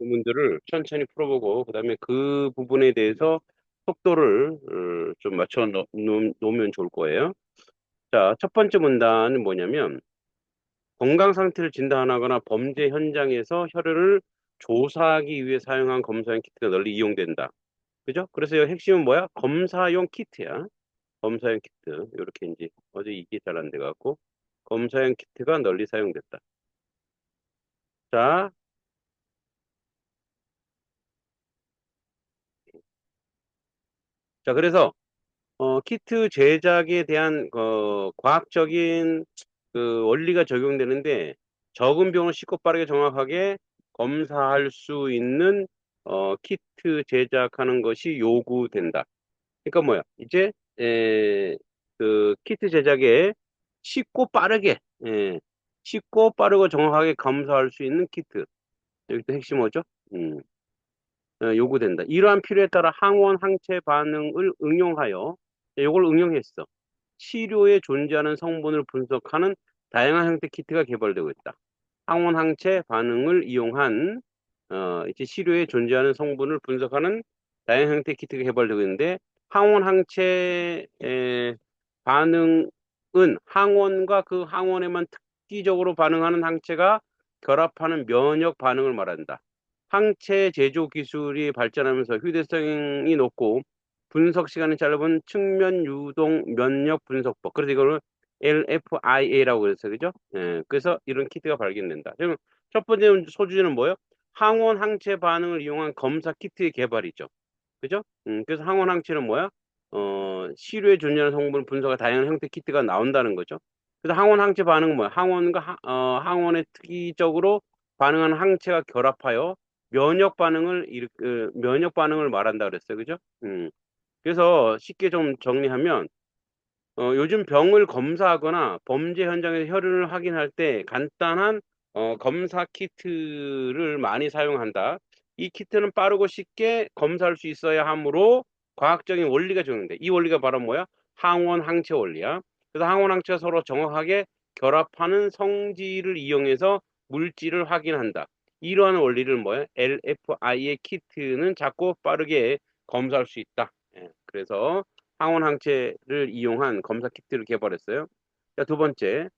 부분들을 천천히 풀어보고, 그 다음에 그 부분에 대해서 속도를 좀 맞춰 놓으면 좋을 거예요. 자, 첫 번째 문단은 뭐냐면, 건강 상태를 진단하거나 범죄 현장에서 혈흔을 조사하기 위해 사용한 검사용 키트가 널리 이용된다. 그죠? 그래서 이 핵심은 뭐야? 검사용 키트야. 검사용 키트. 이렇게 이제 어제 이게 잘 안 돼갖고 검사용 키트가 널리 사용됐다. 자, 자 그래서 키트 제작에 대한 과학적인 그 원리가 적용되는데 적은 병을 쉽고 빠르게 정확하게 검사할 수 있는 키트 제작하는 것이 요구된다. 그러니까 뭐야? 이제 에, 그 키트 제작에 쉽고 빠르게 쉽고 빠르고 정확하게 검사할 수 있는 키트. 여기도 핵심 뭐죠? 음, 요구된다. 이러한 필요에 따라 항원 항체 반응을 응용하여 이걸 응용했어. 치료에 존재하는 성분을 분석하는 다양한 형태 키트가 개발되고 있다. 항원 항체 반응을 이용한 이제 치료에 존재하는 성분을 분석하는 다양한 형태 키트가 개발되고 있는데 항원 항체 반응은 항원과 그 항원에만 특기적으로 반응하는 항체가 결합하는 면역 반응을 말한다. 항체 제조 기술이 발전하면서 휴대성이 높고 분석 시간이 짧은 측면 유동 면역 분석법. 그래서 이거를 LFIA라고 그랬어요. 그죠? 그래서 이런 키트가 발견된다. 그럼 첫 번째 소주제는 뭐예요? 항원 항체 반응을 이용한 검사 키트의 개발이죠. 그죠? 그래서 항원 항체는 뭐야? 시료에 존재하는 성분 분석과 다양한 형태 키트가 나온다는 거죠. 그래서 항원 항체 반응은 뭐야? 항원과 항원에 특이적으로 반응하는 항체가 결합하여 면역 반응을 말한다 그랬어요. 그죠? 그래서 쉽게 좀 정리하면 요즘 병을 검사하거나 범죄 현장에서 혈흔을 확인할 때 간단한 검사 키트를 많이 사용한다. 이 키트는 빠르고 쉽게 검사할 수 있어야 하므로 과학적인 원리가 적용돼. 이 원리가 바로 뭐야? 항원 항체 원리야. 그래서 항원 항체가 서로 정확하게 결합하는 성질을 이용해서 물질을 확인한다. 이러한 원리를 뭐야? LFI의 키트는 작고 빠르게 검사할 수 있다. 그래서 항원 항체를 이용한 검사 키트를 개발했어요. 자, 두 번째.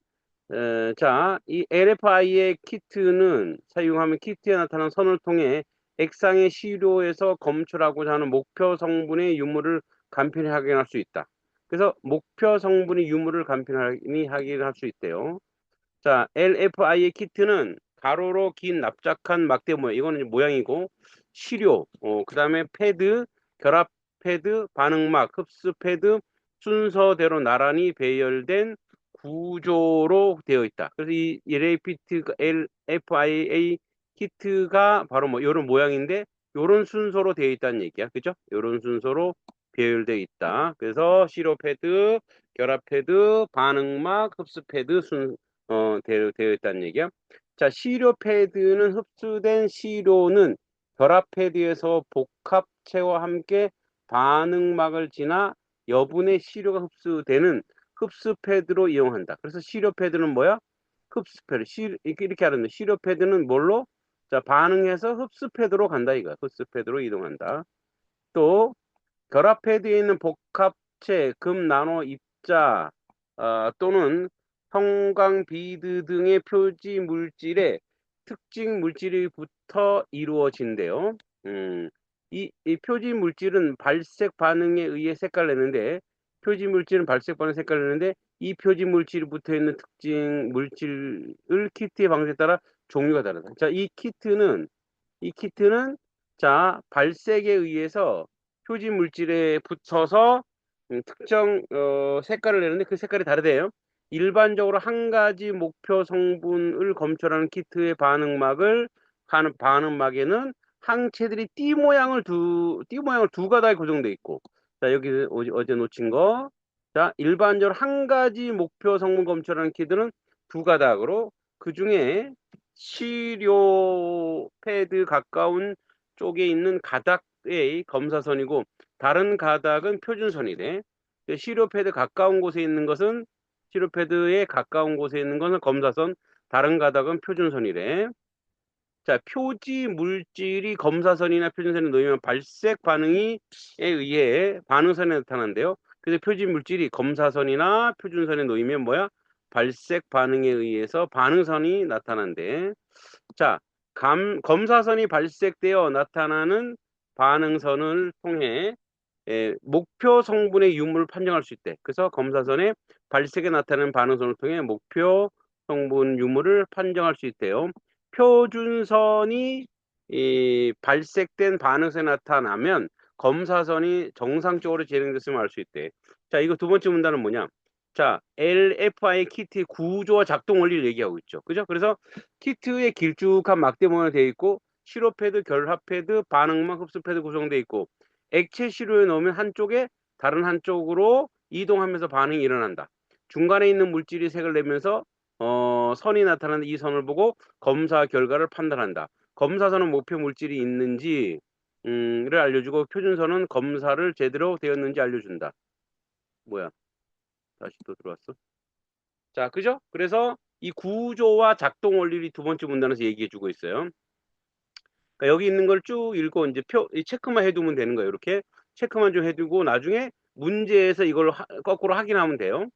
자, 이 LFI의 키트는 사용하면 키트에 나타난 선을 통해 액상의 시료에서 검출하고자 하는 목표 성분의 유무를 간편히 확인할 수 있다. 그래서 목표 성분의 유무를 간편히 확인할 수 있대요. 자, LFI의 키트는 가로로 긴 납작한 막대 모양. 이거는 모양이고, 시료, 그 다음에 패드, 결합 패드, 반응막, 흡수 패드, 순서대로 나란히 배열된 구조로 되어 있다. 그래서 이 LFIA 키트가 바로 뭐, 이런 모양인데, 이런 순서로 되어 있다는 얘기야. 그죠? 이런 순서로 배열되어 있다. 그래서 시료 패드, 결합 패드, 반응막, 흡수 패드, 되어 있다는 얘기야. 자, 시료 패드는 흡수된 시료는 결합 패드에서 복합체와 함께 반응막을 지나 여분의 시료가 흡수되는 흡수 패드로 이용한다. 그래서 시료 패드는 뭐야? 흡수 패드. 이렇게 하는데 시료 패드는 뭘로? 자, 반응해서 흡수 패드로 간다 이거야. 흡수 패드로 이동한다. 또 결합 패드에 있는 복합체, 금, 나노, 입자 또는 형광 비드 등의 표지 물질에 특징 물질이 붙어 이루어진대요. 이 표지 물질은 발색 반응에 의해 색깔을 내는데 표지 물질은 발색 반응 색깔을 내는데 이 표지 물질이 붙어 있는 특징 물질을 키트의 방식에 따라 종류가 다르다. 자, 이 키트는 자, 발색에 의해서 표지 물질에 붙어서 특정 색깔을 내는데 그 색깔이 다르대요. 일반적으로 한 가지 목표 성분을 검출하는 키트의 반응막을 하는 반응막에는 항체들이 띠 모양을 두 가닥에 고정돼 있고 자 여기 어제 놓친 거 자 일반적으로 한 가지 목표 성분 검출하는 키트는 두 가닥으로 그 중에 시료 패드 가까운 쪽에 있는 가닥의 검사선이고 다른 가닥은 표준선이래. 시료 패드 가까운 곳에 있는 것은 시료 패드에 가까운 곳에 있는 것은 검사선, 다른 가닥은 표준선이래. 자, 표지 물질이 검사선이나 표준선에 놓이면 발색 반응에 의해 반응선이 나타난대요. 그래서 표지 물질이 검사선이나 표준선에 놓이면 뭐야? 발색 반응에 의해서 반응선이 나타난대. 자, 검사선이 발색되어 나타나는 반응선을 통해 목표 성분의 유무를 판정할 수 있대. 그래서 검사선의 발색에 나타나는 반응선을 통해 목표 성분 유무를 판정할 수 있대요. 표준선이 발색된 반응선에 나타나면 검사선이 정상적으로 진행됐음을 알 수 있대. 자, 이거 두 번째 문단은 뭐냐? 자, LFI 키트의 구조와 작동 원리를 얘기하고 있죠. 그죠? 그래서 키트에 길쭉한 막대모양으로 되어 있고 시로 패드, 결합 패드, 반응막, 흡수 패드 구성되어 있고 액체 시료에 넣으면 한쪽에 다른 한쪽으로 이동하면서 반응이 일어난다. 중간에 있는 물질이 색을 내면서 선이 나타나는 이 선을 보고 검사 결과를 판단한다. 검사선은 목표 물질이 있는지를 알려주고 표준선은 검사를 제대로 되었는지 알려준다. 뭐야? 다시 또 들어왔어. 자, 그죠? 그래서 이 구조와 작동 원리를 두 번째 문단에서 얘기해주고 있어요. 그러니까 여기 있는 걸 쭉 읽고 이제 체크만 해두면 되는 거예요. 이렇게 체크만 좀 해두고 나중에 문제에서 이걸 거꾸로 확인하면 돼요.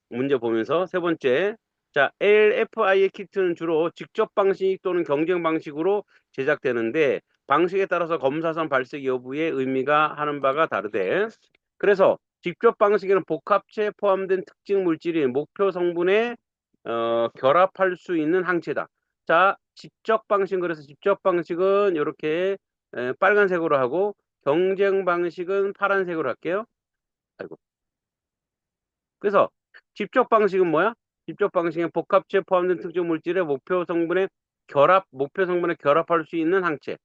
문제 보면서 세 번째, 자, LFI의 키트는 주로 직접 방식 또는 경쟁 방식으로 제작되는데 방식에 따라서 검사선 발색 여부에 의미가 하는 바가 다르대. 그래서 직접 방식에는 복합체에 포함된 특징 물질이 목표 성분에 결합할 수 있는 항체다. 자, 직접 방식, 그래서 직접 방식은 이렇게 빨간색으로 하고 경쟁 방식은 파란색으로 할게요. 아이고. 그래서 직접 방식은 뭐야? 직접 방식은 복합체에 포함된 특정 물질의 목표 성분에 결합할 수 있는 항체.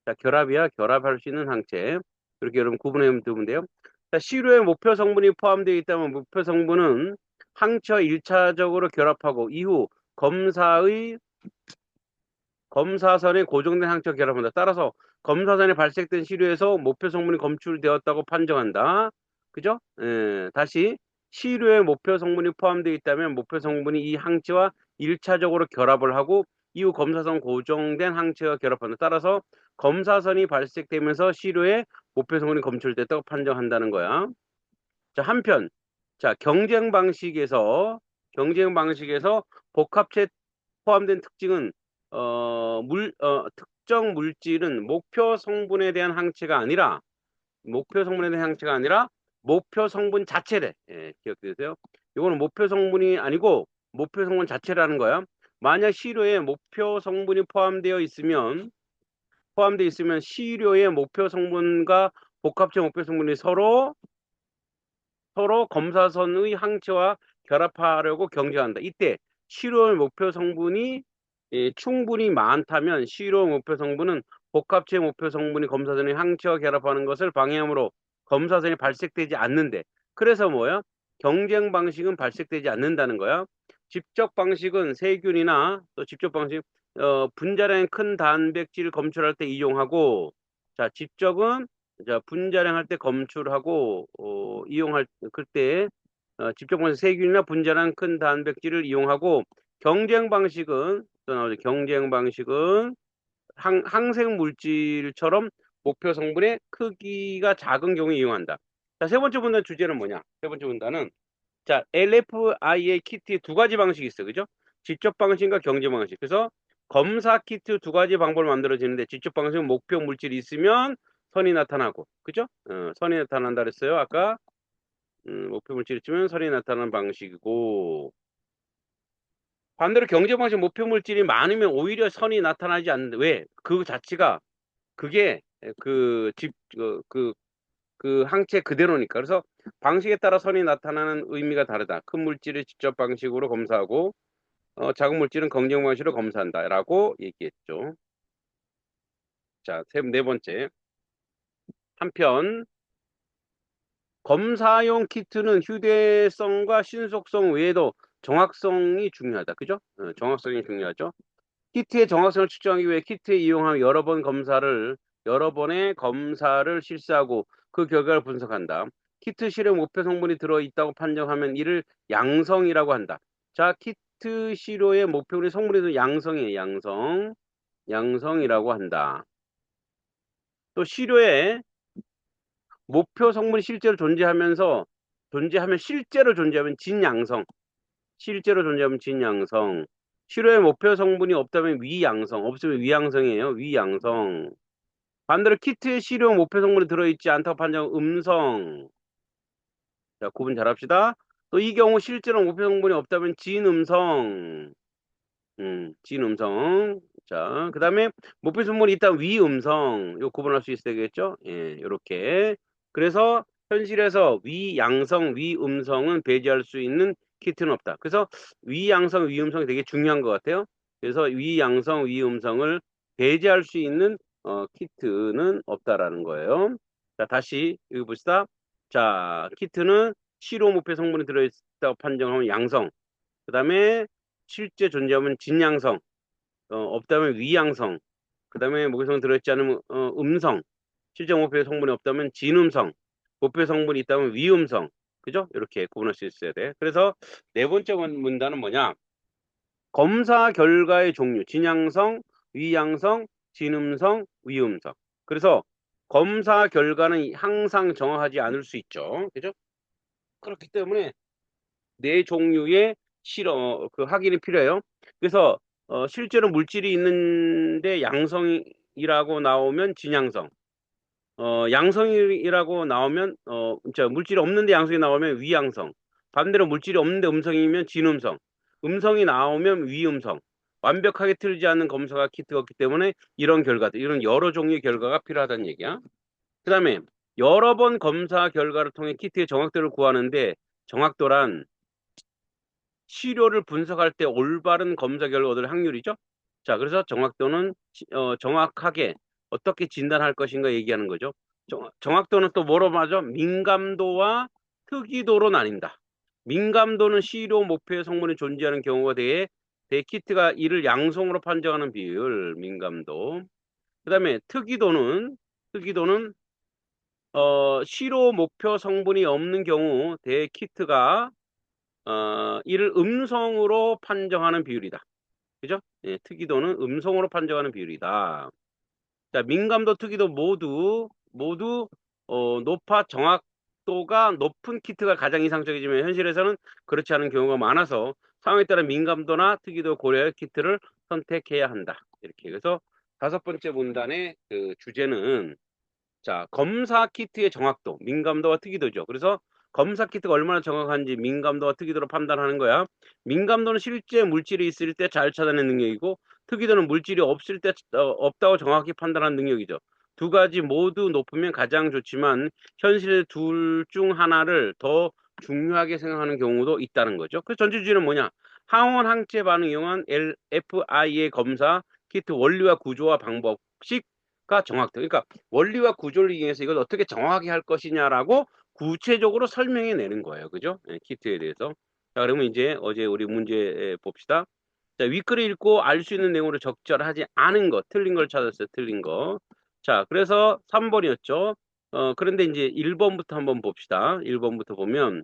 자, 결합이야, 결합할 수 있는 항체. 이렇게 여러분 구분해 두면 돼요. 자, 시료에 목표 성분이 포함되어 있다면 목표 성분은 항체와 1차적으로 결합하고 이후 검사선에 고정된 항체와 결합한다. 따라서 검사선에 발색된 시료에서 목표 성분이 검출되었다고 판정한다. 그죠? 다시 시료에 목표 성분이 포함되어 있다면 목표 성분이 이 항체와 1차적으로 결합을 하고 이후 검사선 고정된 항체와 결합한다. 따라서 검사선이 발색되면서 시료에 목표 성분이 검출됐다고 판정한다는 거야. 자, 한편 자, 경쟁 방식에서 복합체 포함된 특징은 특정 물질은 목표 성분에 대한 항체가 아니라 목표 성분 자체래. 예, 기억되세요? 이거는 목표 성분이 아니고 목표 성분 자체라는 거야. 만약 시료에 목표 성분이 포함되어 있으면 시료의 목표 성분과 복합체 목표 성분이 서로 검사선의 항체와 결합하려고 경쟁한다. 이때 시료의 목표 성분이 충분히 많다면 시료 목표 성분은 복합체 목표 성분이 검사선의 항체와 결합하는 것을 방해하므로 검사선이 발색되지 않는데 그래서 뭐야? 경쟁 방식은 발색되지 않는다는 거야. 직접 방식은 세균이나 또 직접 방식 분자량 큰 단백질을 검출할 때 이용하고 자 직접은 자 분자량 할 때 검출하고 이용할 그때 직접 방식 세균이나 분자량 큰 단백질을 이용하고 경쟁 방식은 또 나오죠. 경쟁 방식은 항생 물질처럼 목표 성분의 크기가 작은 경우에 이용한다. 자, 세 번째 문단 주제는 뭐냐? 세 번째 문단은 자, LFI의 키트에 두 가지 방식이 있어. 그죠? 직접 방식과 경쟁 방식. 그래서 검사 키트 두 가지 방법을 만들어지는데 직접 방식은 목표 물질이 있으면 선이 나타나고. 그죠? 선이 나타난다 그랬어요. 아까 목표 물질이 있으면 선이 나타나는 방식이고 반대로 경쟁 방식 목표 물질이 많으면 오히려 선이 나타나지 않는데 왜? 그 자체가 그게 그 항체 그대로니까. 그래서 방식에 따라 선이 나타나는 의미가 다르다. 큰 물질을 직접 방식으로 검사하고 작은 물질은 경쟁 방식으로 검사한다라고 얘기했죠. 자, 네 번째. 한편 검사용 키트는 휴대성과 신속성 외에도 정확성이 중요하다. 그죠? 정확성이 중요하죠. 키트의 정확성을 측정하기 위해 키트에 이용한 여러 번의 검사를 실시하고 그 결과를 분석한다. 키트 시료 목표 성분이 들어있다고 판정하면 이를 양성이라고 한다. 자, 키트 시료의 목표물이 성분이 양성이에요. 양성. 양성이라고 한다. 또 시료에 목표 성분이 실제로 존재하면 실제로 존재하면 진양성. 실제로 존재하면 진양성. 시료에 목표 성분이 없다면 위양성. 없으면 위양성이에요. 위양성. 반대로 키트에 시료 목표 성분이 들어있지 않다고 판정한 음성. 자, 구분 잘합시다. 또 이 경우 실제로 목표 성분이 없다면 진음성. 진음성. 자, 그 다음에 목표 성분이 있다 위음성. 요 구분할 수 있어야 되겠죠? 예, 요렇게. 그래서 현실에서 위양성, 위음성은 배제할 수 있는 키트는 없다. 그래서 위양성, 위음성이 되게 중요한 것 같아요. 그래서 위양성, 위음성을 배제할 수 있는 키트는 없다라는 거예요. 자, 다시 읽어봅시다. 자, 키트는 시로 목표 성분이 들어있다고 판정하면 양성. 그 다음에 실제 존재하면 진양성, 없다면 위양성, 그 다음에 목표성 들어있지 않으면 음성, 실제 목표 성분이 없다면 진음성, 목표 성분이 있다면 위음성, 그죠? 이렇게 구분할 수 있어야 돼. 그래서 네 번째 문단은 뭐냐? 검사 결과의 종류, 진양성, 위양성, 진음성, 위음성. 그래서 검사 결과는 항상 정확하지 않을 수 있죠. 그죠? 그렇기 때문에 네 종류의 그 확인이 필요해요. 그래서 실제로 물질이 있는데 양성이라고 나오면 진양성, 양성이라고 나오면 물질이 없는데 양성이 나오면 위양성, 반대로 물질이 없는데 음성이면 진음성, 음성이 나오면 위음성. 완벽하게 틀리지 않는 검사가 키트가 없기 때문에 이런 결과들, 이런 여러 종류의 결과가 필요하다는 얘기야. 그 다음에 여러 번 검사 결과를 통해 키트의 정확도를 구하는데 정확도란 시료를 분석할 때 올바른 검사 결과 얻을 확률이죠. 자, 그래서 정확도는 정확하게 어떻게 진단할 것인가 얘기하는 거죠. 정확도는 또 뭐로 말하죠? 민감도와 특이도로 나뉜다. 민감도는 시료 목표의 성분이 존재하는 경우가 대키트가 이를 양성으로 판정하는 비율, 민감도. 그 다음에 특이도는 시료 목표 성분이 없는 경우 대키트가 이를 음성으로 판정하는 비율이다. 그죠? 예, 특이도는 음성으로 판정하는 비율이다. 자, 민감도, 특이도 모두 높아 정확도가 높은 키트가 가장 이상적이지만 현실에서는 그렇지 않은 경우가 많아서 상황에 따라 민감도나 특이도 고려할 키트를 선택해야 한다. 이렇게. 그래서 다섯 번째 문단의 그 주제는 자, 검사 키트의 정확도, 민감도와 특이도죠. 그래서 검사 키트가 얼마나 정확한지 민감도와 특이도로 판단하는 거야. 민감도는 실제 물질이 있을 때 잘 찾아내는 능력이고 특이도는 물질이 없을 때 없다고 정확히 판단하는 능력이죠. 두 가지 모두 높으면 가장 좋지만 현실의 둘 중 하나를 더 중요하게 생각하는 경우도 있다는 거죠. 그 전체주의는 뭐냐? 항원 항체 반응 이용한 LFI의 검사 키트 원리와 구조와 방법식과 정확도. 그러니까 원리와 구조를 이용해서 이걸 어떻게 정확하게 할 것이냐라고 구체적으로 설명해 내는 거예요. 그죠? 네, 키트에 대해서. 자, 그러면 이제 어제 우리 문제 봅시다. 자, 윗글을 읽고 알 수 있는 내용으로 적절하지 않은 거, 틀린 걸 찾았어요. 틀린 거. 자, 그래서 3번이었죠. 그런데 이제 1번부터 한번 봅시다. 1번부터 보면,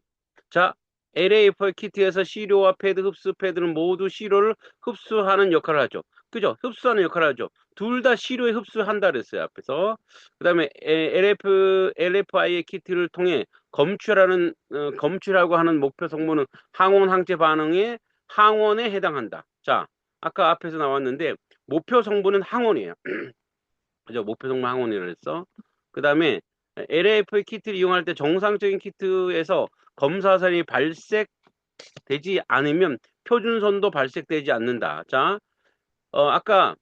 자, LAF 키트에서 시료와 패드, 흡수 패드는 모두 시료를 흡수하는 역할을 하죠. 그죠? 흡수하는 역할을 하죠. 둘 다 시료에 흡수한다 그랬어요. 앞에서. 그 다음에 LFI의 키트를 통해 검출하고 하는 목표 성분은 항원 항체 반응의 항원에 해당한다. 자, 아까 앞에서 나왔는데 목표 성분은 항원이에요. 그죠? 목표 성분 항원이라 했어. 그 다음에 LAF 키트를 이용할 때 정상적인 키트에서 검사선이 발색되지 않으면 표준선도 발색되지 않는다. 자, 아까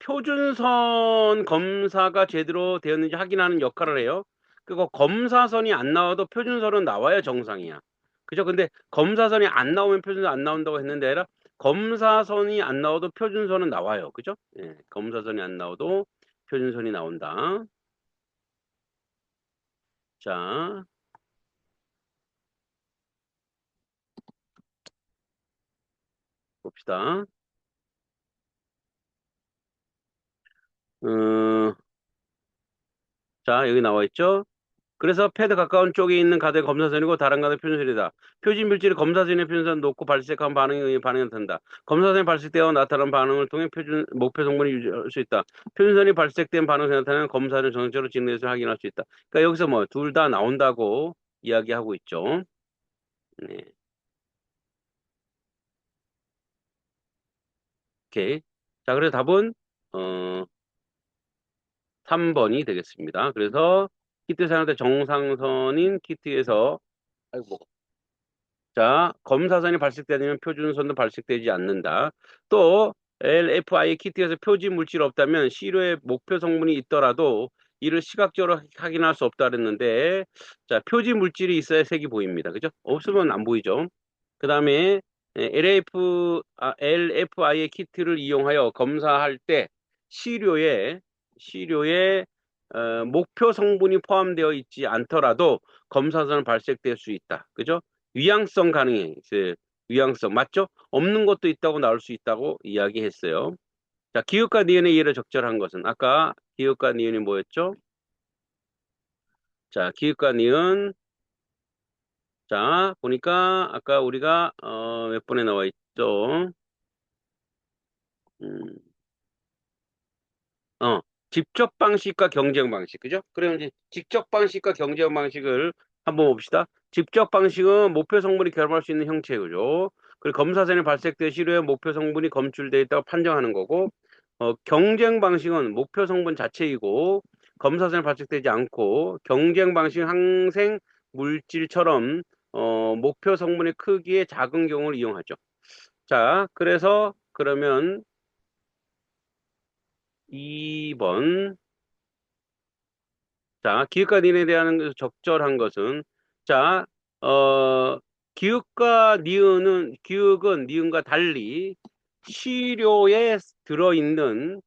표준선 검사가 제대로 되었는지 확인하는 역할을 해요. 그리고 검사선이 안 나와도 표준선은 나와야 정상이야. 그죠? 근데 검사선이 안 나오면 표준선 안 나온다고 했는데 아니라 검사선이 안 나와도 표준선은 나와요. 그죠? 예, 검사선이 안 나와도 표준선이 나온다. 자, 봅시다. 자, 여기 나와 있죠? 그래서 패드 가까운 쪽에 있는 가드의 검사선이고 다른 가드의 표준선이다. 표준 물질이 검사선의 표준선 놓고 발색한 반응에 의해 반응이 나타난다. 검사선이 발색되어 나타난 반응을 통해 표준 목표 성분이 유지할 수 있다. 표준선이 발색된 반응에 나타나는 검사를 정적으로 진행해서 확인할 수 있다. 그러니까 여기서 뭐 둘 다 나온다고 이야기하고 있죠. 네. 오케이. 자, 그래서 답은 어 3번이 되겠습니다. 그래서 키트 사용할 때 정상선인 키트에서 아이고. 자, 검사선이 발색되면 표준선도 발색되지 않는다. 또 LFI 키트에서 표지 물질이 없다면 시료의 목표 성분이 있더라도 이를 시각적으로 확인할 수 없다 그랬는데 자, 표지 물질이 있어야 색이 보입니다. 그죠? 없으면 안 보이죠. 그 다음에 LFI의 키트를 이용하여 검사할 때 시료에 목표 성분이 포함되어 있지 않더라도 검사선은 발색될 수 있다. 그죠? 위양성 가능해. 위양성 맞죠? 없는 것도 있다고 나올 수 있다고 이야기했어요. 자, 기읍과 니은의 예를 적절한 것은 아까 기읍과 니은이 뭐였죠? 자, 기읍과 니은 자, 보니까 아까 우리가 몇 번에 나와 있죠? 음, 어, 직접 방식과 경쟁 방식, 그죠? 그럼 이제 직접 방식과 경쟁 방식을 한번 봅시다. 직접 방식은 목표 성분이 결합할 수 있는 형체, 그죠? 그리고 검사선이 발색될 시료에 목표 성분이 검출되어 있다고 판정하는 거고, 경쟁 방식은 목표 성분 자체이고, 검사선이 발색되지 않고, 경쟁 방식은 항생 물질처럼, 목표 성분의 크기의 작은 경우를 이용하죠. 자, 그래서 그러면 2번, 자, 기읍과 니은에 대한 적절한 것은 자, 어, 기읍은 니은과 달리 시료에 들어있는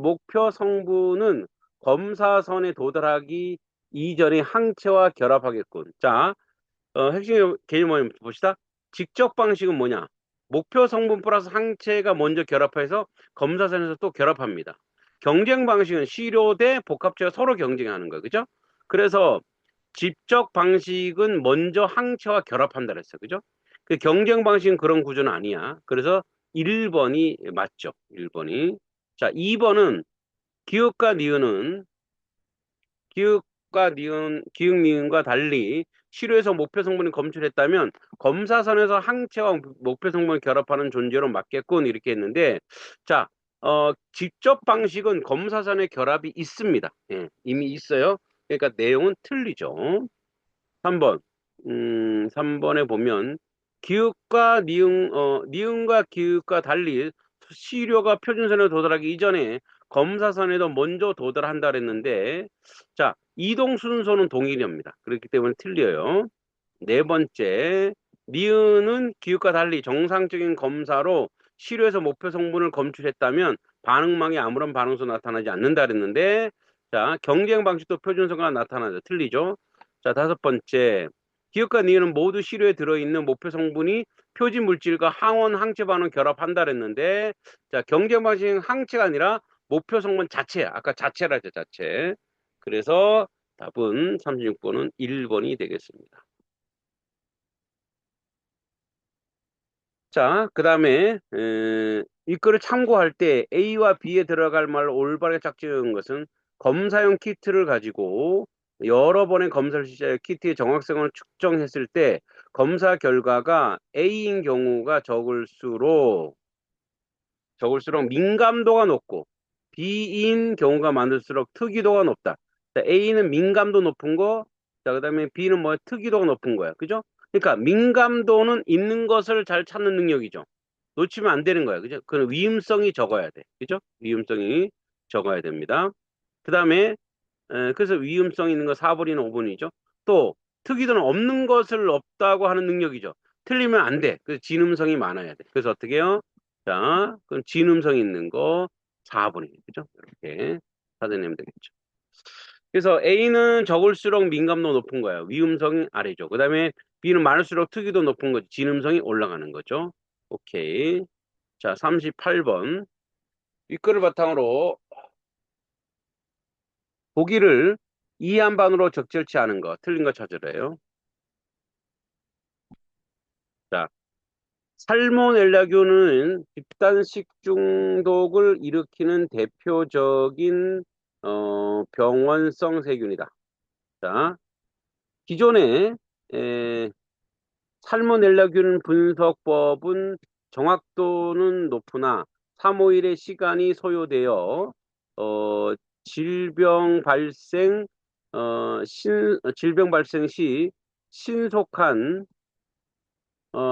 목표 성분은 검사선에 도달하기 이전에 항체와 결합하겠군. 자, 핵심 개념 을 봅시다. 직접 방식은 뭐냐? 목표 성분 플러스 항체가 먼저 결합해서 검사선에서 또 결합합니다. 경쟁 방식은 시료 대 복합체가 서로 경쟁하는 거예요. 그죠? 그래서 직접 방식은 먼저 항체와 결합한다 그랬어요. 그죠? 그 경쟁 방식은 그런 구조는 아니야. 그래서 1번이 맞죠. 1번이. 자, 2번은 기읍과 니은은 기읍, 니은과 달리 시료에서 목표 성분이 검출했다면 검사선에서 항체와 목표 성분을 결합하는 존재로 맞겠군 이렇게 했는데 자, 직접 방식은 검사선의 결합이 있습니다. 예, 이미 있어요. 그러니까 내용은 틀리죠. 3번. 3번에 보면 니은과 기읍과 달리 시료가 표준선에 도달하기 이전에 검사선에도 먼저 도달한다 그랬는데 자, 이동 순서는 동일합니다. 그렇기 때문에 틀려요. 네 번째, 니은은 기읍과 달리 정상적인 검사로 시료에서 목표 성분을 검출했다면 반응망에 아무런 반응소 나타나지 않는다 그랬는데 자, 경쟁 방식도 표준선과 나타나죠. 틀리죠? 자, 다섯 번째, 기읍과 니은은 모두 시료에 들어있는 목표 성분이 표지 물질과 항원 항체 반응 결합한다 그랬는데 자, 경쟁 방식은 항체가 아니라 목표 성분 자체야. 아까 자체라 했죠, 자체. 그래서 답은 36번은 1번이 되겠습니다. 자, 그 다음에 이거를 참고할 때 A와 B에 들어갈 말을 올바르게 짝지은 것은 검사용 키트를 가지고 여러 번의 검사를 실시하여 키트의 정확성을 측정했을 때 검사 결과가 A인 경우가 적을수록 민감도가 높고 B인 경우가 많을수록 특이도가 높다. 자, A는 민감도 높은 거, 자, 그다음에 B는 뭐 특이도가 높은 거야. 그죠? 그러니까 민감도는 있는 것을 잘 찾는 능력이죠. 놓치면 안 되는 거야. 그죠? 그 위험성이 적어야 돼. 그죠? 위험성이 적어야 됩니다. 그다음에 그래서 위험성 있는 거 4번이나 5번이죠. 또 특이도는 없는 것을 없다고 하는 능력이죠. 틀리면 안 돼. 그래서 진음성이 많아야 돼. 그래서 어떻게 해요? 자, 그럼 진음성 있는 거 4번이에요. 그죠? 이렇게 찾아내면 되겠죠. 그래서 A는 적을수록 민감도 높은 거예요. 위음성이 아래죠. 그 다음에 B는 많을수록 특이도 높은 거죠. 진음성이 올라가는 거죠. 오케이. 자, 38번. 윗글을 바탕으로 보기를 2한반으로 적절치 않은 거, 틀린 거 찾으래요. 자, 살모넬라균은 집단식 중독을 일으키는 대표적인 병원성 세균이다. 자, 기존에 에, 살모넬라균 분석법은 정확도는 높으나 3~5일의 시간이 소요되어 질병 발생 질병 발생 시 신속한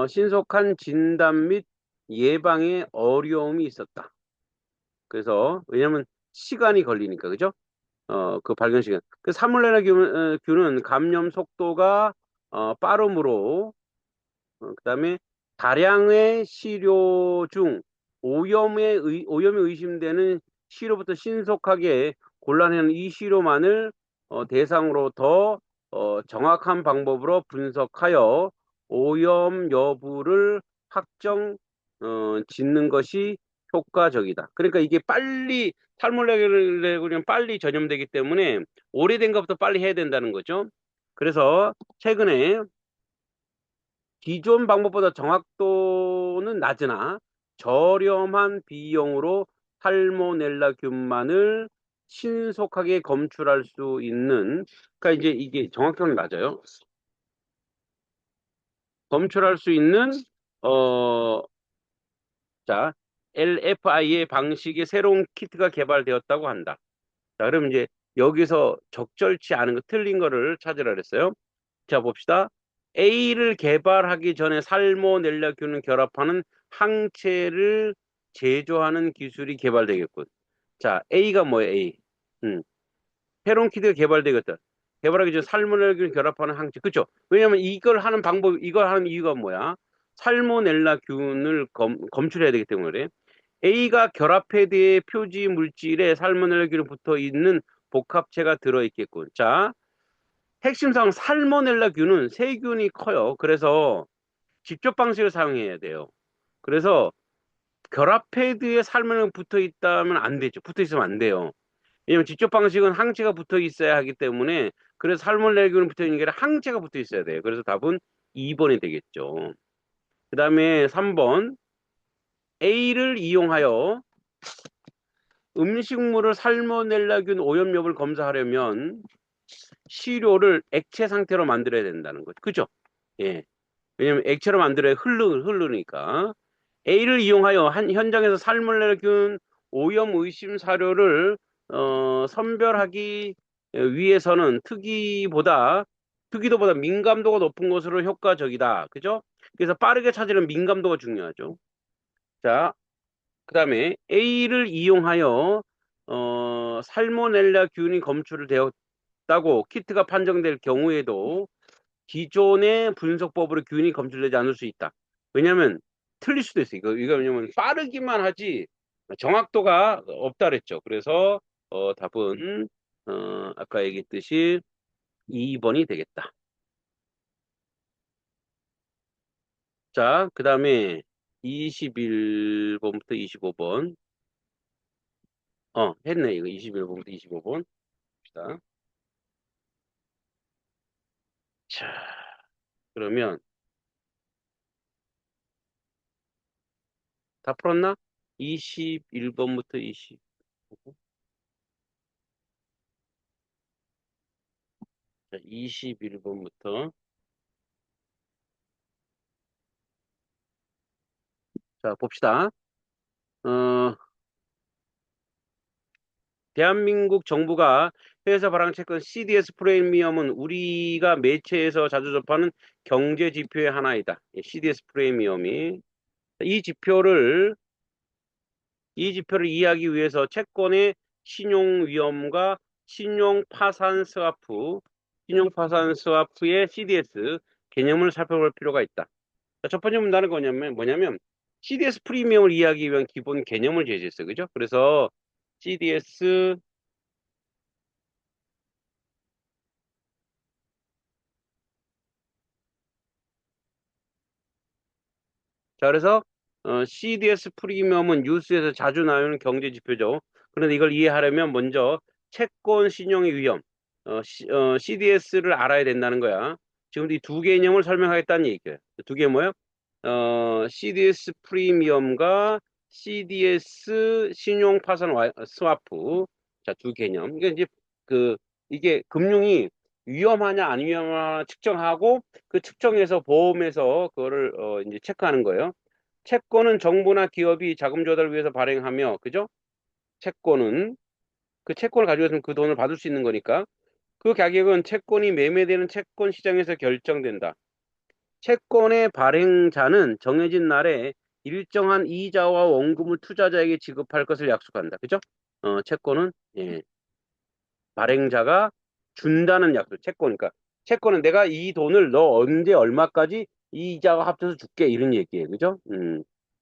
신속한 진단 및 예방에 어려움이 있었다. 그래서 왜냐하면 시간이 걸리니까 그죠? 그 발견 시간. 그 살모넬라균은 감염 속도가 빠르므로 그다음에 다량의 시료 중 오염이 의심되는 시료부터 신속하게 골라내는 이 시료만을 대상으로 더 정확한 방법으로 분석하여 오염 여부를 확정 짓는 것이 효과적이다. 그러니까 이게 빨리 살모넬라균은 빨리 전염되기 때문에 오래된 것부터 빨리 해야 된다는 거죠. 그래서 최근에 기존 방법보다 정확도는 낮으나 저렴한 비용으로 살모넬라균만을 신속하게 검출할 수 있는, 그러니까 이제 이게 정확도는 낮아요. 검출할 수 있는 어, 자, LFI의 방식의 새로운 키트가 개발되었다고 한다. 자, 그럼 이제 여기서 적절치 않은 거, 틀린 거를 찾으라 그랬어요. 자, 봅시다. A를 개발하기 전에 살모넬라균을 결합하는 항체를 제조하는 기술이 개발되겠군. 자, A가 뭐예요, A? 음, 페론키드가 개발되겠다. 개발하기 전에 살모넬라균을 결합하는 항체. 그쵸? 왜냐면 이걸 하는 이유가 뭐야? 살모넬라균을 검출해야 되기 때문에 그래. A가 결합해대의 표지 물질에 살모넬라균이 붙어 있는 복합체가 들어있겠군. 자, 핵심상 살모넬라균은 세균이 커요. 그래서 직접 방식을 사용해야 돼요. 그래서 결합 패드에 살모넬 붙어 있다면 안 되죠. 붙어 있으면 안 돼요. 왜냐면 직접 방식은 항체가 붙어 있어야 하기 때문에 그래서 살모넬라균은 붙어 있는 게 아니라 항체가 붙어 있어야 돼요. 그래서 답은 2번이 되겠죠. 그 다음에 3번 A를 이용하여 음식물을 살모넬라균 오염 여부를 검사하려면 시료를 액체 상태로 만들어야 된다는 거죠. 그죠? 예. 왜냐면 액체로 만들어야 흐르니까. A를 이용하여 현장에서 살모넬라균 오염 의심 사료를 선별하기 위해서는 특이도보다 민감도가 높은 것으로 효과적이다. 그죠? 그래서 빠르게 찾으려면 민감도가 중요하죠. 자, 그 다음에 A를 이용하여 살모넬라균이 검출을 되었다고 키트가 판정될 경우에도 기존의 분석법으로 균이 검출되지 않을 수 있다. 왜냐하면 틀릴 수도 있어. 이거 왜냐면 빠르기만 하지 정확도가 없다 그랬죠. 그래서 답은 아까 얘기했듯이 2번이 되겠다. 자, 그 다음에 21번부터 25번. 했네. 이거 21번부터 25번. 봅시다. 자, 그러면 다 풀었나? 21번부터 25번. 자, 21번부터. 자, 봅시다. 어, 대한민국 정부가 해외에서 발행 채권 CDS 프리미엄은 우리가 매체에서 자주 접하는 경제 지표의 하나이다. CDS 프리미엄이 이 지표를 이 지표를 이해하기 위해서 채권의 신용 위험과 신용 파산 스와프의 CDS 개념을 살펴볼 필요가 있다. 첫 번째 문단은 뭐냐면 CDS 프리미엄을 이해하기 위한 기본 개념을 제시했어요. 그죠? 그래서 CDS 자, 그래서 CDS 프리미엄은 뉴스에서 자주 나오는 경제 지표죠. 그런데 이걸 이해하려면 먼저 채권 신용의 위험, CDS를 알아야 된다는 거야. 지금 이 두 개념을 설명하겠다는 얘기예요. 두 개 뭐예요? CDS 프리미엄과 CDS 신용 파산 스와프. 자, 두 개념. 이게 이제 이게 금융이 위험하냐 안 위험하냐 측정하고 그 측정해서 보험에서 그거를 이제 체크하는 거예요. 채권은 정부나 기업이 자금 조달을 위해서 발행하며, 그죠? 채권은 그 채권을 가지고 있으면 그 돈을 받을 수 있는 거니까 그 가격은 채권이 매매되는 채권 시장에서 결정된다. 채권의 발행자는 정해진 날에 일정한 이자와 원금을 투자자에게 지급할 것을 약속한다. 그죠? 채권은 예, 발행자가 준다는 약속. 채권이니까 채권은 내가 이 돈을 너 언제 얼마까지 이자와 합쳐서 줄게 이런 얘기예요. 그죠?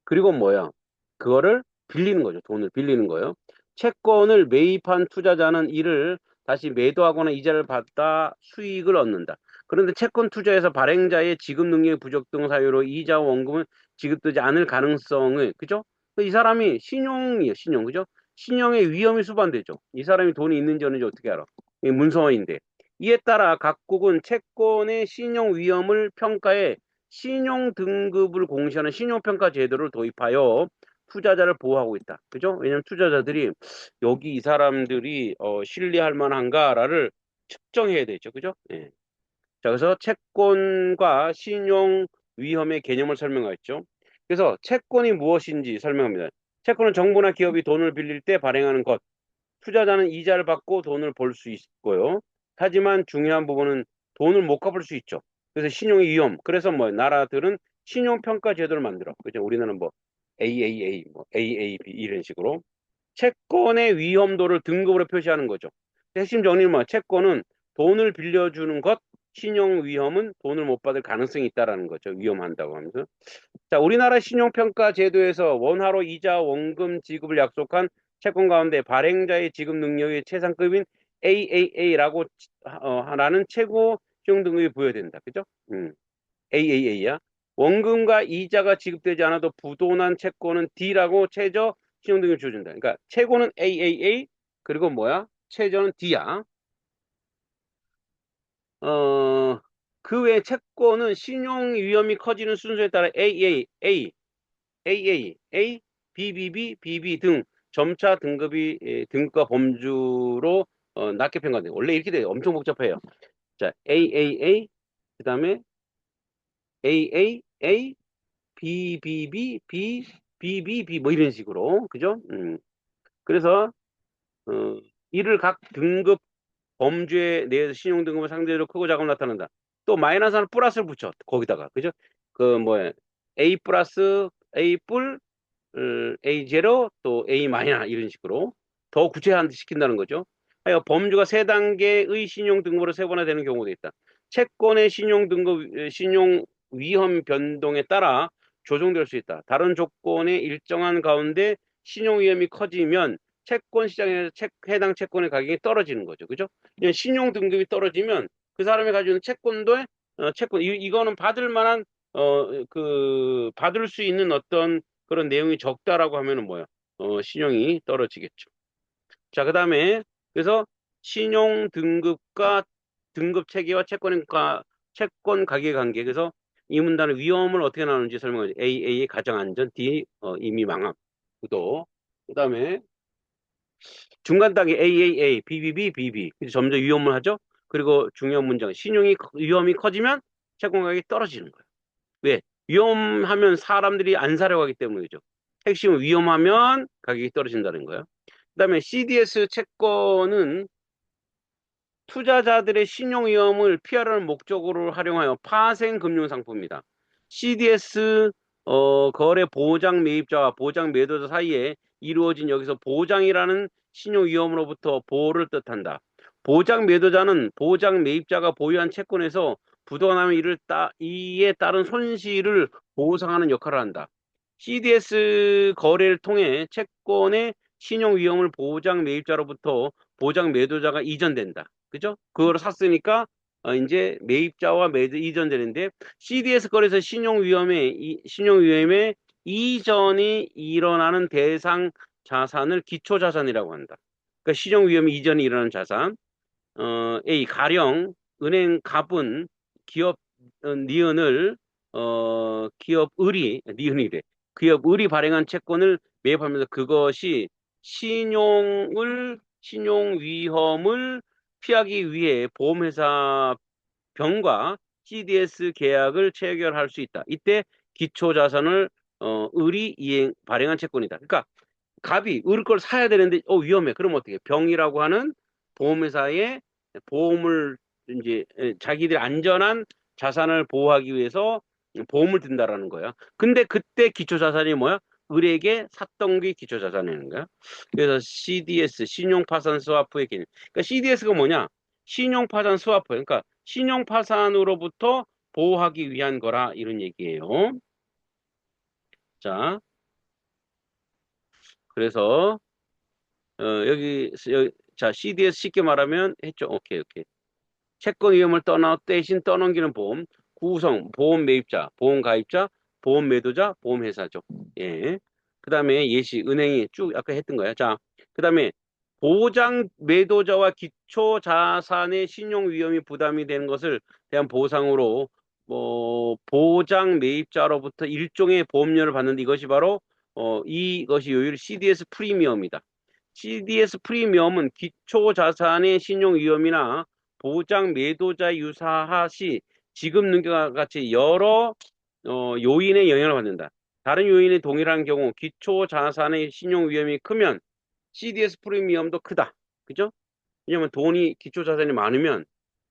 그리고 뭐야? 그거를 빌리는 거죠. 돈을 빌리는 거예요. 채권을 매입한 투자자는 이를 다시 매도하거나 이자를 받다 수익을 얻는다. 그런데 채권 투자에서 발행자의 지급 능력의 부족 등 사유로 이자와 원금은 지급되지 않을 가능성을, 그죠? 이 사람이 신용이에요, 신용, 그죠? 신용의 위험이 수반되죠. 이 사람이 돈이 있는지 없는지 어떻게 알아? 이게 문서인데. 이에 따라 각국은 채권의 신용 위험을 평가해 신용 등급을 공시하는 신용평가 제도를 도입하여 투자자를 보호하고 있다. 그죠? 왜냐면 투자자들이 여기 이 사람들이 신뢰할 만한가를 측정해야 되죠. 그죠? 예. 자, 그래서 채권과 신용 위험의 개념을 설명하였죠. 그래서 채권이 무엇인지 설명합니다. 채권은 정부나 기업이 돈을 빌릴 때 발행하는 것. 투자자는 이자를 받고 돈을 벌 수 있고요. 하지만 중요한 부분은 돈을 못 갚을 수 있죠. 그래서 신용의 위험. 그래서 뭐 나라들은 신용평가 제도를 만들어. 그죠? 우리나라는 뭐 AAA, 뭐 AAB 이런 식으로 채권의 위험도를 등급으로 표시하는 거죠. 핵심 정리는 뭐 채권은 돈을 빌려주는 것, 신용 위험은 돈을 못 받을 가능성이 있다라는 거죠. 위험한다고 하면서. 자, 우리나라 신용평가 제도에서 원화로 이자 원금 지급을 약속한 채권 가운데 발행자의 지급 능력의 최상급인 AAA라고 라는 최고 신용 등급이 부여된다. 그죠? AAA야. 원금과 이자가 지급되지 않아도 부도난 채권은 D라고 최저 신용 등급을 주어준다. 그러니까 최고는 AAA 그리고 뭐야? 최저는 D야. 어, 그 외 채권은 신용 위험이 커지는 순서에 따라 AAA AA, BBB, BB 등 점차 등급이 등급과 범주로 낮게 평가돼요. 원래 이렇게 돼요. 엄청 복잡해요. 자, AAA, 그 다음에 AAA, BBB, BBB 뭐 이런 식으로 그죠? 그래서 어, 이를 각 등급 범주에 내에서 신용 등급은 상대적으로 크고 작음을 나타낸다. 또 마이너스는 플러스를 붙여 거기다가 그죠? 그 뭐야 A 플러스 A 뿔 A0 또 A 마이너 이런 식으로 더 구체화시킨다는 거죠. 하여 범주가 세 단계의 신용 등급으로 세분화되는 경우도 있다. 채권의 신용 등급 신용 위험 변동에 따라 조정될 수 있다. 다른 조건의 일정한 가운데 신용 위험이 커지면 채권 시장에서 해당 채권의 가격이 떨어지는 거죠. 그죠? 신용 등급이 떨어지면 그 사람이 가지고 있는 채권도 채권 이거는 받을 만한 받을 수 있는 어떤 그런 내용이 적다라고 하면은 뭐야? 신용이 떨어지겠죠. 자, 그다음에 그래서 신용 등급과 등급 체계와 채권 가격 관계. 그래서 이 문단의 위험을 어떻게 나누는지 설명하죠. AA의 가정 안전, D 이미 망함, 구도. 그다음에 중간 단계 AAA, BBB, BB. 점점 위험을 하죠. 그리고 중요한 문장 신용이 위험이 커지면 채권 가격이 떨어지는 거예요. 왜? 위험하면 사람들이 안 사려고 하기 때문이죠. 핵심은 위험하면 가격이 떨어진다는 거예요. 그다음에 CDS 채권은 투자자들의 신용 위험을 피하려는 목적으로 활용하여 파생 금융 상품입니다. CDS 거래 보장 매입자와 보장 매도자 사이에 이루어진 여기서 보장이라는 신용 위험으로부터 보호를 뜻한다. 보장 매도자는 보장 매입자가 보유한 채권에서 부도가 나면 이에 따른 손실을 보상하는 역할을 한다. CDS 거래를 통해 채권의 신용 위험을 보장 매입자로부터 보장 매도자가 이전된다. 그죠? 그걸 샀으니까 이제 매입자와 매도 이전되는데 CDS 거래에서 신용 위험의 이전이 일어나는 대상 자산을 기초 자산이라고 한다. 그러니까 신용 위험이 이전에 일어난 자산. A 가령 은행 갑은 기업 니은을 기업 을이 니은이래. 기업 을이 발행한 채권을 매입하면서 그것이 신용 위험을 피하기 위해 보험회사 병과 CDS 계약을 체결할 수 있다. 이때 기초자산을 을이 발행한 채권이다. 그러니까 갑이 을 걸 사야 되는데 위험해. 그럼 어떻게? 병이라고 하는 보험회사에 보험을 이제 자기들이 안전한 자산을 보호하기 위해서 보험을 든다라는 거야. 근데 그때 기초자산이 뭐야? 을에게 샀던 게 기초자산이라는 거야. 그래서 CDS 신용파산 스와프의 개념. 그러니까 CDS가 뭐냐? 신용파산 스와프. 그러니까 신용파산으로부터 보호하기 위한 거라 이런 얘기예요. 자, 그래서 자, CDS 쉽게 말하면 했죠. 오케이, 오케이. 채권 위험을 대신 떠넘기는 보험, 구성, 보험 매입자, 보험 가입자, 보험 매도자, 보험 회사죠. 예. 그 다음에 예시, 은행이 쭉 아까 했던 거야. 자, 그 다음에 보장 매도자와 기초 자산의 신용 위험이 부담이 되는 것을 대한 보상으로 보장 매입자로부터 일종의 보험료를 받는데 이것이 바로 이것이 요율 CDS 프리미엄이다. CDS 프리미엄은 기초 자산의 신용 위험이나 보장 매도자 유사하 시 지급 능력과 같이 여러 요인의 영향을 받는다. 다른 요인이 동일한 경우 기초 자산의 신용 위험이 크면 CDS 프리미엄도 크다. 그죠? 왜냐면 돈이 기초 자산이 많으면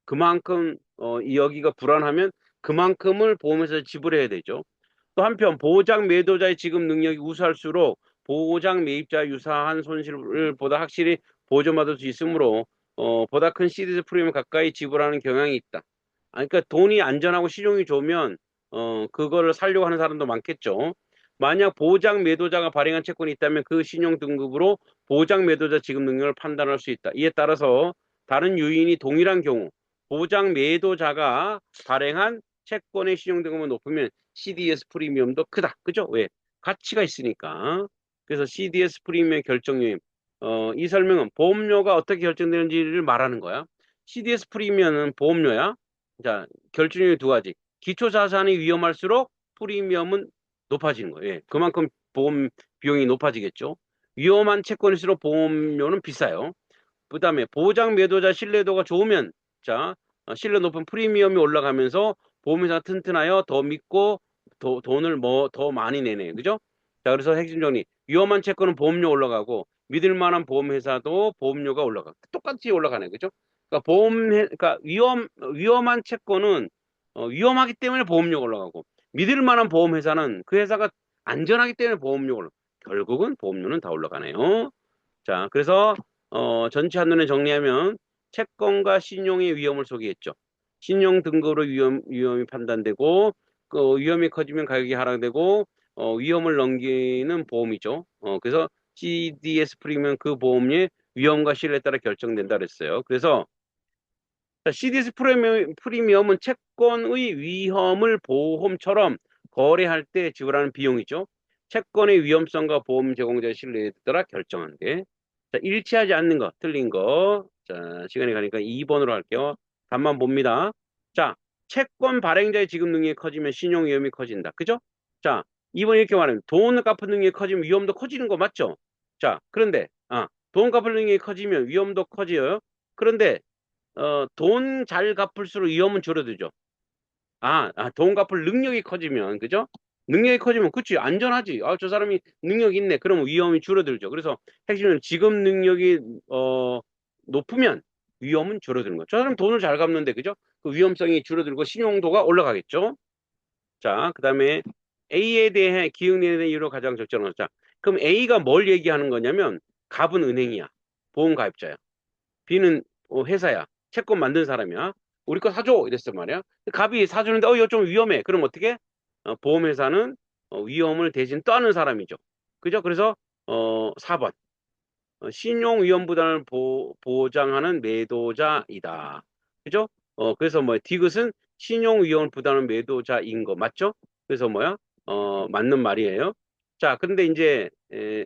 그만큼 여기가 불안하면 그만큼을 보험에서 지불해야 되죠. 또 한편 보장 매도자의 지급 능력이 우수할수록 보장 매입자 유사한 손실을 보다 확실히 보전받을 수 있으므로 보다 큰 시리즈 프리미엄 가까이 지불하는 경향이 있다. 그러니까 돈이 안전하고 신용이 좋으면 그거를 살려고 하는 사람도 많겠죠. 만약 보장 매도자가 발행한 채권이 있다면 그 신용 등급으로 보장 매도자 지급 능력을 판단할 수 있다. 이에 따라서 다른 요인이 동일한 경우 보장 매도자가 발행한 채권의 신용 등급이 높으면 CDS 프리미엄도 크다. 그죠? 왜? 가치가 있으니까. 그래서 CDS 프리미엄 결정 요인. 이 설명은 보험료가 어떻게 결정되는지를 말하는 거야. CDS 프리미엄은 보험료야. 자, 결정 요인 두 가지. 기초 자산이 위험할수록 프리미엄은 높아지는 거예요. 예, 그만큼 보험 비용이 높아지겠죠. 위험한 채권일수록 보험료는 비싸요. 그다음에 보장 매도자 신뢰도가 좋으면 자 신뢰 높은 프리미엄이 올라가면서 보험회사가 튼튼하여 더 믿고 돈을 더 많이 내네. 그죠? 자, 그래서 핵심 정리. 위험한 채권은 보험료 올라가고 믿을 만한 보험회사도 보험료가 올라가. 똑같이 올라가네. 그죠? 그러니까 그러니까 위험한 채권은 위험하기 때문에 보험료가 올라가고 믿을 만한 보험회사는 그 회사가 안전하기 때문에 보험료가 올라가. 결국은 보험료는 다 올라가네요. 자, 그래서 전체 한눈에 정리하면 채권과 신용의 위험을 소개했죠. 신용 등급으로 위험이 판단되고 위험이 커지면 가격이 하락되고 위험을 넘기는 보험이죠. 그래서 CDS 프리미엄 그 보험료의 위험과 신뢰에 따라 결정된다 그랬어요. 그래서 CDS 프리미엄은 채권의 위험을 보험처럼 거래할 때 지불하는 비용이죠. 채권의 위험성과 보험 제공자의 신뢰에 따라 결정한 게. 자, 일치하지 않는 거, 틀린 거. 자, 시간이 가니까 2번으로 할게요. 답만 봅니다. 자, 채권 발행자의 지급 능력이 커지면 신용 위험이 커진다. 그죠? 자, 2번 이렇게 말하면 돈을 갚은 능력이 커지면 위험도 커지는 거 맞죠? 자, 그런데, 돈 갚을 능력이 커지면 위험도 커져요. 그런데, 돈 잘 갚을수록 위험은 줄어들죠. 돈 갚을 능력이 커지면, 그죠? 능력이 커지면, 그치, 안전하지. 저 사람이 능력이 있네. 그러면 위험이 줄어들죠. 그래서 핵심은 지급 능력이, 높으면 위험은 줄어드는 거죠. 저 사람 돈을 잘 갚는데, 그죠? 그 위험성이 줄어들고 신용도가 올라가겠죠. 자, 그 다음에 A에 대해 기흥에 대한 이유로 가장 적절한 것. 자, 그럼 A가 뭘 얘기하는 거냐면, 갑은 은행이야. 보험 가입자야. B는 회사야. 채권 만든 사람이야. 우리 거 사줘. 이랬단 말이야. 갑이 사주는데 이거 좀 위험해. 그럼 어떻게? 보험회사는 위험을 대신 떠는 사람이죠. 그죠? 그래서 4번. 신용 위험 부담을 보장하는 매도자이다. 그죠? 그래서 디귿은 신용 위험 부담하는 매도자인 거 맞죠? 그래서 맞는 말이에요. 자, 근데 이제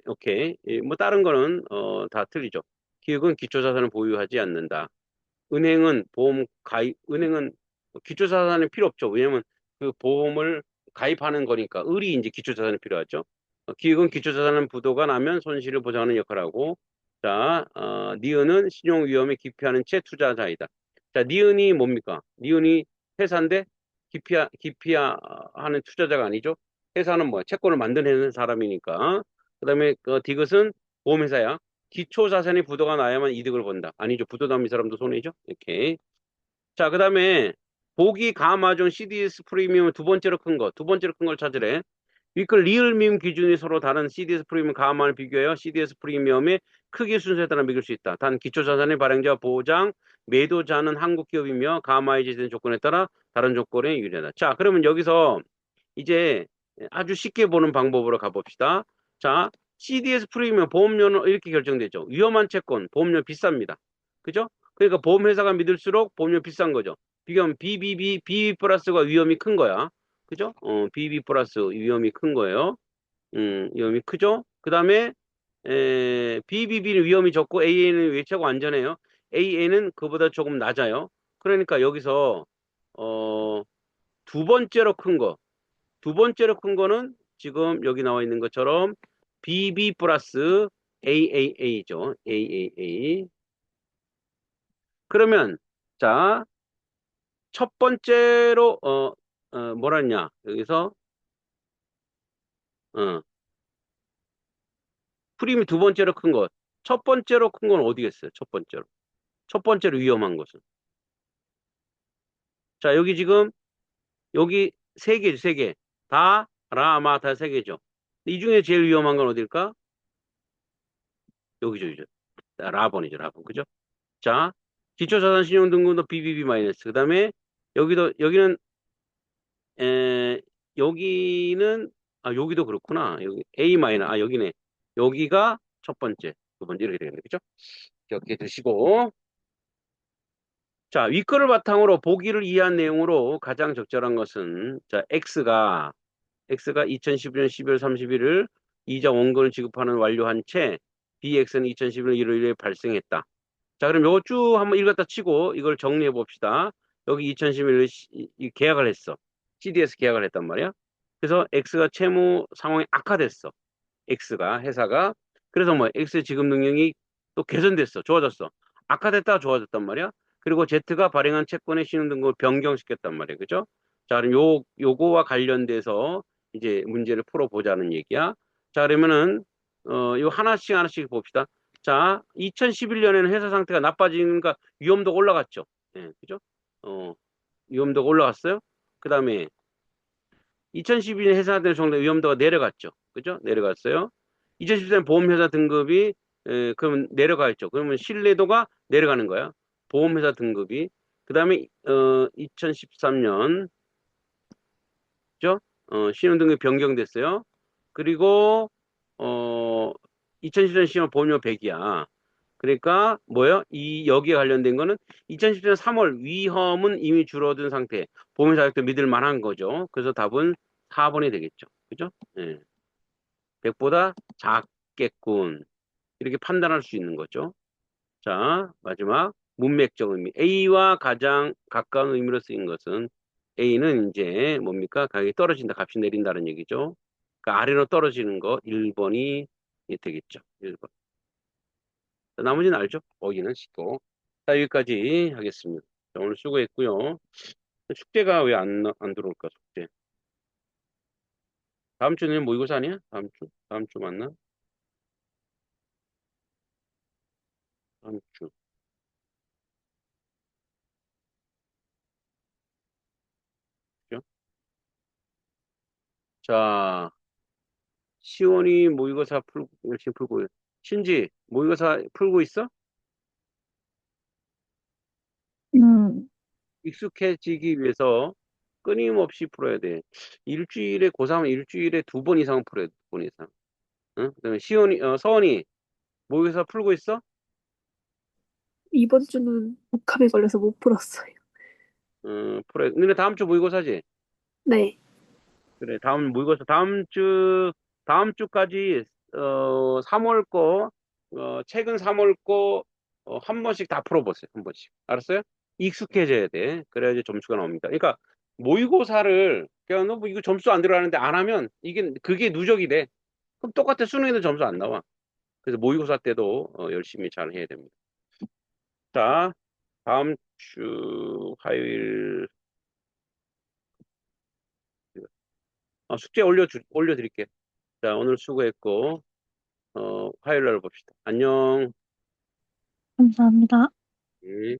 오케이. 뭐 다른 거는 다 틀리죠. 기업은 기초자산을 보유하지 않는다. 은행은 은행은 기초자산이 필요 없죠. 왜냐면 그 보험을 가입하는 거니까 을이 이제 기초자산이 필요하죠. 기업은 기초자산은 부도가 나면 손실을 보장하는 역할을 하고, 자, 니은은 신용 위험에 기피하는 채 투자자이다. 자, 니은이 뭡니까? 니은이 회사인데 기피하는 투자자가 아니죠. 회사는 뭐야? 채권을 만드는 사람이니까. 그다음에 디귿은 보험회사야. 기초 자산이 부도가 나야만 이득을 본다. 아니죠. 부도 나면 이 사람도 손해죠. 이렇게. 자, 그다음에 보기 가마 중 CDS 프리미엄 두 번째로 큰 거, 두 번째로 큰 걸 찾으래. 위클 리을밈 기준이 서로 다른 CDS 프리미엄 가마를 비교하여 CDS 프리미엄의 크기 순서에 따라 매길 수 있다. 단 기초 자산의 발행자 보장, 매도자는 한국 기업이며 가마에 제시된 조건에 따라 다른 조건에 유리하다. 자, 그러면 여기서 이제 아주 쉽게 보는 방법으로 가봅시다. 자, CDS 프리미엄 보험료는 이렇게 결정되죠. 위험한 채권, 보험료 비쌉니다. 그죠? 그러니까 보험회사가 믿을수록 보험료 비싼 거죠. 비교하면 BB 플러스가 위험이 큰 거야. 그죠? BB 플러스 위험이 큰 거예요. 위험이 크죠? 그 다음에, BBB는 위험이 적고 AA는 외차고 안전해요. AA는 그보다 조금 낮아요. 그러니까 여기서, 어, 두 번째로 큰 거. 두 번째로 큰 거는 지금 여기 나와 있는 것처럼 BB 플러스 AAA죠. AAA. 그러면, 자, 첫 번째로, 뭐라 했냐. 여기서, 어, 프림이 두 번째로 큰 것. 첫 번째로 큰 건 어디겠어요? 첫 번째로. 첫 번째로 위험한 것은. 자, 여기 지금, 여기 세 개죠, 세 개. 다, 라, 마, 다 세 개죠. 이 중에 제일 위험한 건 어딜까? 여기죠, 여기죠. 라번이죠, 라번. 그죠? 자, 기초자산신용등급도 BBB 마이너스. 그 다음에, 여기는, 에, 여기는, 여기도 그렇구나. 여기, A 마이너, 여기네. 여기가 첫 번째, 두 번째 이렇게 되겠네. 그죠? 기억해 두시고. 자, 윗글을 바탕으로 보기를 이해한 내용으로 가장 적절한 것은, 자, X가 2011년 12월 31일 이자 원금을 지급하는 완료한 채, BX는 2011년 1월 1일에 발생했다. 자, 그럼 요거 쭉 한번 읽었다 치고 이걸 정리해 봅시다. 여기 2011년에 계약을 했어. CDS 계약을 했단 말이야. 그래서 X가 채무 상황이 악화됐어. 회사가. 그래서 뭐, X의 지급 능력이 또 개선됐어. 좋아졌어. 악화됐다가 좋아졌단 말이야. 그리고 Z가 발행한 채권의 신용등급을 변경시켰단 말이야. 그죠? 자, 그럼 요거와 관련돼서 이제 문제를 풀어보자는 얘기야. 자, 그러면은, 요 하나씩 봅시다. 자, 2011년에는 회사 상태가 나빠지니까 위험도가 올라갔죠. 예, 그죠? 어, 위험도가 올라갔어요. 그 다음에 2012년 회사들 정도 위험도가 내려갔죠. 그죠? 내려갔어요. 2014년 보험회사 등급이 그러면 내려가 있죠. 그러면 신뢰도가 내려가는 거야. 보험회사 등급이. 그 다음에 2013년 그죠? 신용등급이 변경됐어요. 그리고 2014년 신용 보험료 100이야. 그러니까 뭐예요? 여기에 관련된 거는 2014년 3월 위험은 이미 줄어든 상태. 보험회사 가격도 믿을 만한 거죠. 그래서 답은 4번이 되겠죠. 그죠? 예. 100보다 작겠군. 이렇게 판단할 수 있는 거죠. 자, 마지막 문맥적 의미. A와 가장 가까운 의미로 쓰인 것은 A는 이제 뭡니까? 가격이 떨어진다, 값이 내린다는 얘기죠. 그 아래로 떨어지는 거 1번이 되겠죠. 1번. 나머지는 알죠? 거기는 쉽고. 자, 여기까지 하겠습니다. 자, 오늘 수고했고요. 숙제가 왜 안 들어올까, 숙제? 다음 주는 모의고사 아니야? 다음 주. 다음 주 맞나? 다음 주. 그죠? 자, 시원이 모의고사 열심히 풀고, 신지, 모의고사 풀고 있어? 음, 익숙해지기 위해서 끊임없이 풀어야 돼. 고3은 일주일에 두 번 이상 풀어야 돼, 두 번 이상. 응? 그다음에 서원이 모의고사 풀고 있어? 이번 주는 독감에 걸려서 못 풀었어요. 풀어야 돼. 너네 다음 주 모의고사지? 네. 그래, 다음 모의고사, 다음 주까지, 3월 거, 최근 3월 거 한 번씩 다 풀어보세요. 한 번씩. 알았어요? 익숙해져야 돼. 그래야지 점수가 나옵니다. 그러니까 모의고사를 그냥 너뭐 이거 점수 안 들어가는데 안 하면 이게 그게 누적이 돼. 그럼 똑같아. 수능에도 점수 안 나와. 그래서 모의고사 때도 열심히 잘 해야 됩니다. 자, 다음 주 화요일 숙제 올려드릴게요. 자, 오늘 수고했고 화요일 날 봅시다. 안녕. 감사합니다. 음.